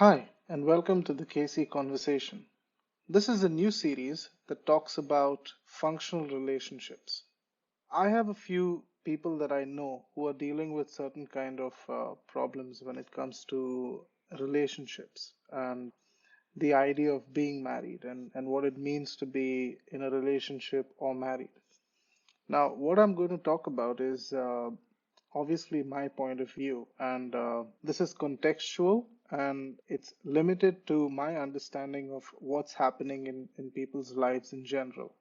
Hi, and welcome to the KC Conversation. This is a new series that talks about functional relationships. I have a few people that I know who are dealing with certain kind of problems when it comes to relationships and the idea of being married and what it means to be in a relationship or married. Now, what I'm going to talk about is obviously my point of view, and this is contextual and it's limited to my understanding of what's happening in people's lives in general.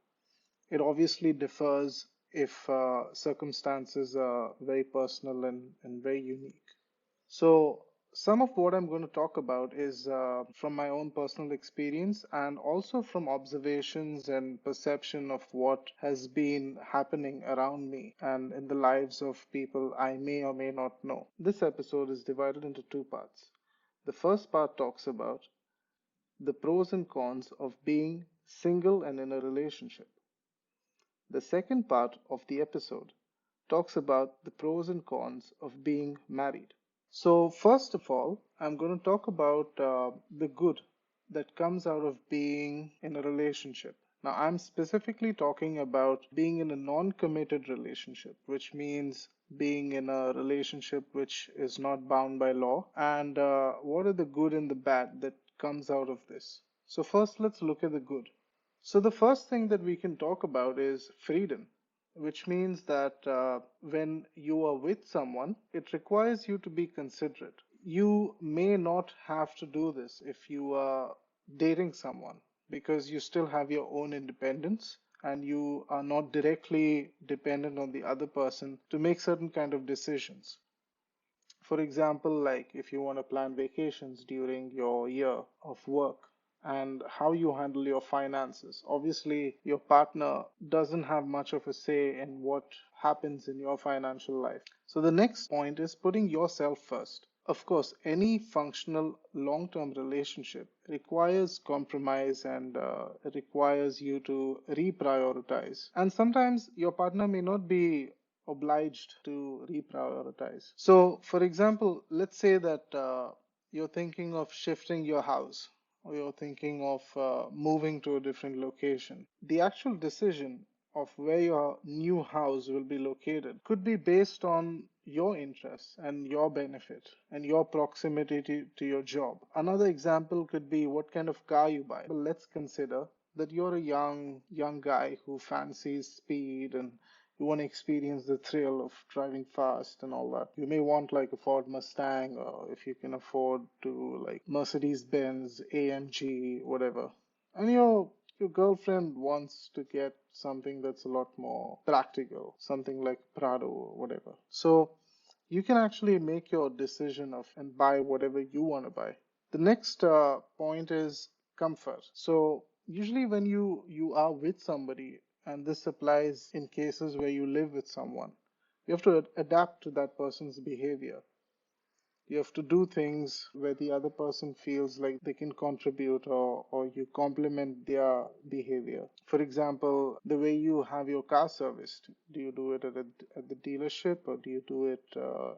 It obviously differs if circumstances are very personal and very unique. So, some of what I'm going to talk about is from my own personal experience and also from observations and perception of what has been happening around me and in the lives of people I may or may not know. This episode is divided into two parts. The first part talks about the pros and cons of being single and in a relationship. The second part of the episode talks about the pros and cons of being married. So, first of all, I'm going to talk about the good that comes out of being in a relationship. Now, I'm specifically talking about being in a non committed relationship, which means being in a relationship which is not bound by law. And what are the good and the bad that comes out of this? So, first, let's look at the good. So, the first thing that we can talk about is freedom, which means that when you are with someone, it requires you to be considerate. You may not have to do this if you are dating someone because you still have your own independence and you are not directly dependent on the other person to make certain kind of decisions. For example, like if you want to plan vacations during your year of work and how you handle your finances. Obviously, your partner doesn't have much of a say in what happens in your financial life. So the next point is putting yourself first. Of course, any functional long term relationship requires compromise and requires you to reprioritize. And sometimes your partner may not be obliged to reprioritize. So, for example, let's say that you're thinking of shifting your house or you're thinking of moving to a different location. The actual decision of where your new house will be located could be based on your interests and your benefit and your proximity to your job. Another example could be what kind of car you buy. But let's consider that you're a young guy who fancies speed and you want to experience the thrill of driving fast and all that. You may want like a Ford Mustang, or if you can afford to like Mercedes Benz, AMG, whatever. And your girlfriend wants to get something that's a lot more practical, something like Prado or whatever. So you can actually make your decision of and buy whatever you want to buy. The next point is comfort. So usually when you are with somebody, and this applies in cases where you live with someone, you have to adapt to that person's behavior. You have to do things where the other person feels like they can contribute, or you complement their behavior. For example, the way you have your car serviced. Do you do it at the dealership or do you do it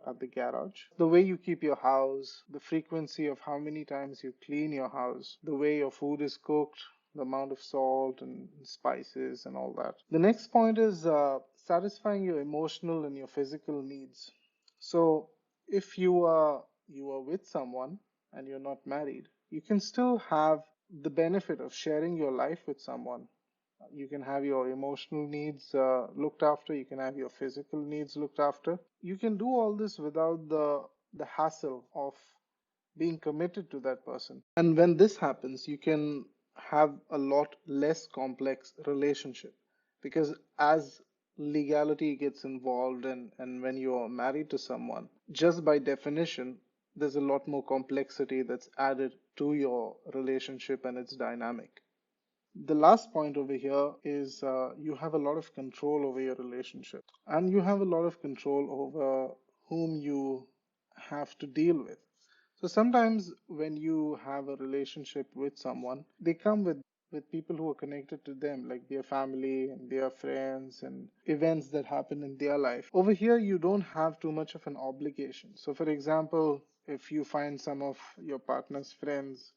at the garage? The way you keep your house, the frequency of how many times you clean your house, the way your food is cooked, the amount of salt and spices and all that. The next point is satisfying your emotional and your physical needs. So if you are with someone and you're not married, you can still have the benefit of sharing your life with someone. You can have your emotional needs looked after. You can have your physical needs looked after. You can do all this without the hassle of being committed to that person. And when this happens, you can have a lot less complex relationship because as legality gets involved and when you're married to someone, just by definition, there's a lot more complexity that's added to your relationship and its dynamic. The last point over here is you have a lot of control over your relationship and you have a lot of control over whom you have to deal with. So sometimes when you have a relationship with someone, they come with people who are connected to them, like their family and their friends and events that happen in their life. Over here, you don't have too much of an obligation. So, for example, if you find some of your partner's friends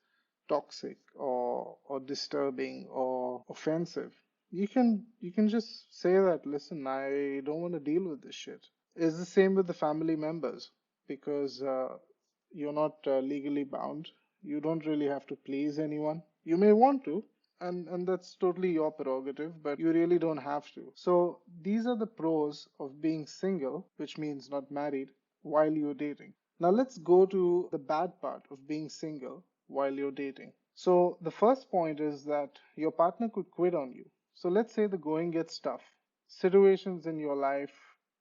toxic or disturbing or offensive, you can just say that, listen, I don't want to deal with this shit. It's the same with the family members because you're not legally bound. You don't really have to please anyone. You may want to, and that's totally your prerogative, but you really don't have to. So these are the pros of being single, which means not married, while you're dating. Now let's go to the bad part of being single while you're dating. So the first point is that your partner could quit on you. So let's say the going gets tough. Situations in your life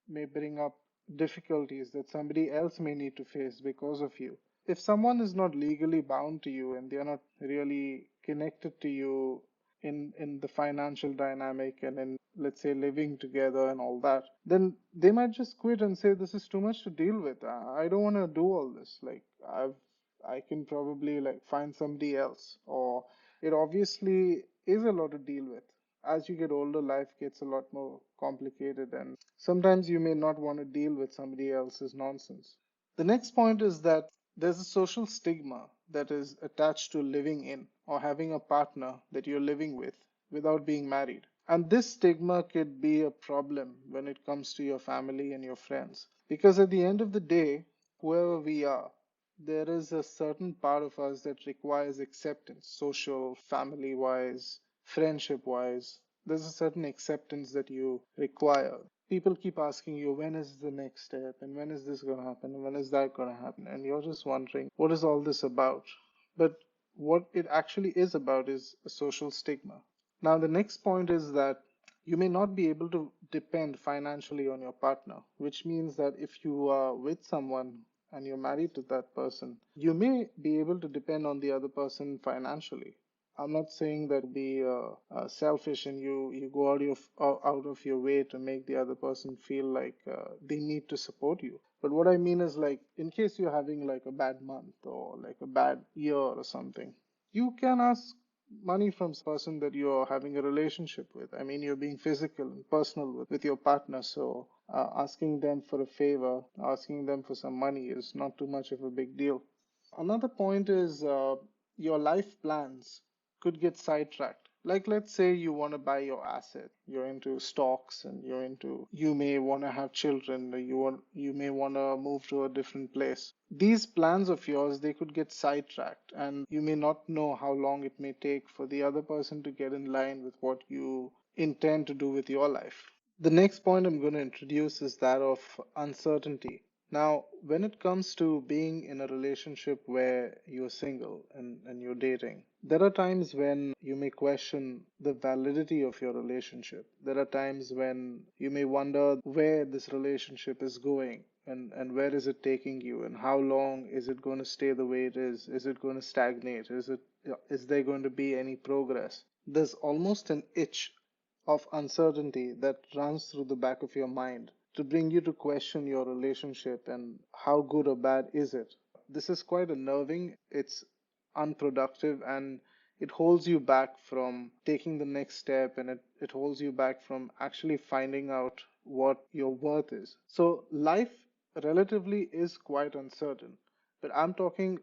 may bring up difficulties that somebody else may need to face because of you. If someone is not legally bound to you and they're not really connected to you in the financial dynamic and in, let's say, living together and all that, then they might just quit and say, this is too much to deal with. I don't want to do all this. Like, I can probably like find somebody else. Or it obviously is a lot to deal with. As you get older, life gets a lot more complicated, and sometimes you may not want to deal with somebody else's nonsense. The next point is that there's a social stigma that is attached to living in or having a partner that you're living with without being married. And this stigma could be a problem when it comes to your family and your friends. Because at the end of the day, whoever we are, there is a certain part of us that requires acceptance, social, family wise, friendship wise. There's a certain acceptance that you require. People keep asking you, when is the next step? And when is this going to happen? And when is that going to happen? And you're just wondering, what is all this about? But what it actually is about is a social stigma. Now, the next point is that you may not be able to depend financially on your partner, which means that if you are with someone and you're married to that person, you may be able to depend on the other person financially. I'm not saying that be selfish and you go out of your way to make the other person feel like they need to support you. But what I mean is, like, in case you're having like a bad month or like a bad year or something, you can ask money from person that you're having a relationship with. I mean, you're being physical and personal with your partner, so asking them for a favor, asking them for some money is not too much of a big deal. Another point is your life plans could get sidetracked. Like, let's say you want to buy your asset, you're into stocks and you may want to have children, or you may want to move to a different place. These plans of yours, they could get sidetracked, and you may not know how long it may take for the other person to get in line with what you intend to do with your life. The next point I'm going to introduce is that of uncertainty. Now, when it comes to being in a relationship where you're single and you're dating, there are times when you may question the validity of your relationship. There are times when you may wonder where this relationship is going and where is it taking you and how long is it going to stay the way it is? Is it going to stagnate? Is there going to be any progress? There's almost an itch of uncertainty that runs through the back of your mind to bring you to question your relationship and how good or bad is it. This is quite unnerving, it's unproductive, and it holds you back from taking the next step, and it holds you back from actually finding out what your worth is. So life relatively is quite uncertain, but I'm talking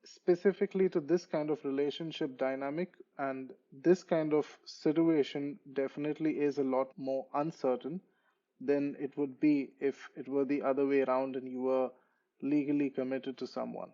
specifically to this kind of relationship dynamic, and this kind of situation definitely is a lot more uncertain than it would be if it were the other way around and you were legally committed to someone.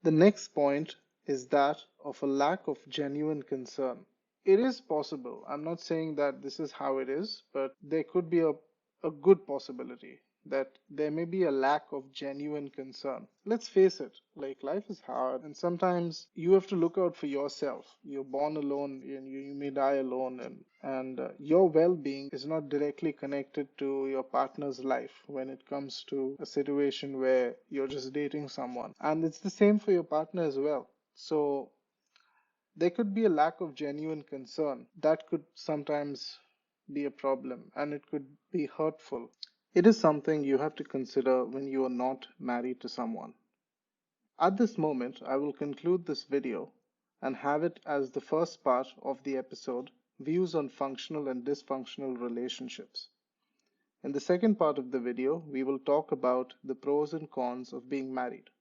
The next point is that of a lack of genuine concern. It is possible. I'm not saying that this is how it is, but there could be a good possibility that there may be a lack of genuine concern. Let's face it, like, life is hard, and sometimes you have to look out for yourself. You're born alone and you may die alone, and your well-being is not directly connected to your partner's life when it comes to a situation where you're just dating someone. And it's the same for your partner as well. So there could be a lack of genuine concern that could sometimes be a problem, and it could be hurtful. It is something you have to consider when you are not married to someone. At this moment, I will conclude this video and have it as the first part of the episode, Views on Functional and Dysfunctional Relationships. In the second part of the video, we will talk about the pros and cons of being married.